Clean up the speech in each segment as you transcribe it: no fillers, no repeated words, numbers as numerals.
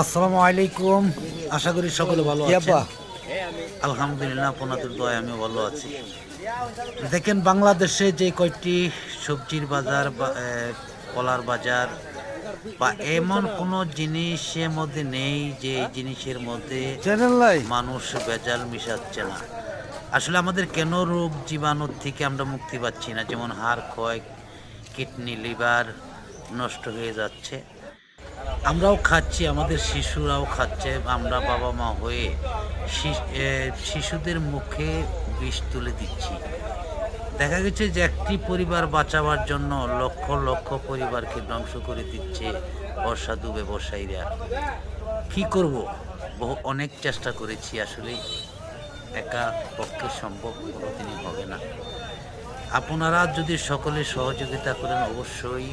আসসালামু আলাইকুম। আশা করি সকলে ভালো আছেন। ইয়াবা আলহামদুলিল্লাহ, আপনাদের দয়ায় আমি ভালো আছি। দেখেন, বাংলাদেশে যে কয়টি সবজির বাজার বা কলার বাজার বা এমন কোনো জিনিসের মধ্যে নেই যে এই জিনিসের মধ্যে চ্যানেল নাই। মানুষ ভেজাল মিশাচ্ছে না। আসলে আমাদের কেন রোগ জীবাণুর থেকে আমরা মুক্তি পাচ্ছি না? যেমন হাড় ক্ষয়, কিডনি, লিভার নষ্ট হয়ে যাচ্ছে। আমরাও খাচ্ছি, আমাদের শিশুরাও খাচ্ছে। আমরা বাবা মা হয়ে শিশুদের মুখে বিষ তুলে দিচ্ছি। দেখা গেছে যে একটি পরিবার বাঁচাবার জন্য লক্ষ লক্ষ পরিবারকে ধ্বংস করে দিচ্ছে অসাধু ব্যবসায়ীরা। কি করব? অনেক চেষ্টা করেছি, আসলে একা পক্ষে সম্ভব কোনোদিনই হবে না। আপনারা যদি সকলে সহযোগিতা করেন, অবশ্যই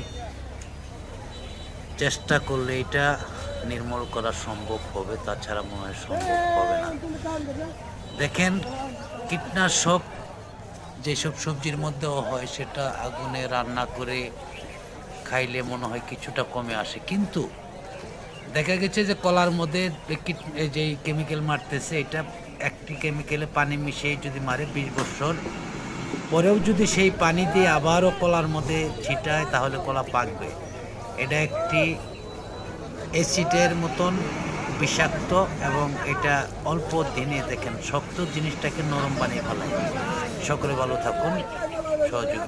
চেষ্টা করলে এটা নির্মূল করা সম্ভব হবে, তাছাড়া মনে হয় সম্ভব হবে না। দেখেন, কীটনাশক যেসব সবজির মধ্যেও হয় সেটা আগুনে রান্না করে খাইলে মনে হয় কিছুটা কমে আসে, কিন্তু দেখা গেছে যে কলার মধ্যে যেই কেমিক্যাল মারতেছে, এটা একটি কেমিক্যালে পানি মিশিয়ে যদি মারে 20 বছর পরেও যদি সেই পানি দিয়ে আবারও কলার মধ্যে ছিটায়, তাহলে কলা পাকবে। এটা একটি অ্যাসিডের মতন বিষাক্ত, এবং এটা অল্প দিনে দেখেন শক্ত জিনিসটাকে নরম বানিয়ে ফেলায়। সকলে ভালো থাকুন, সহযোগিতা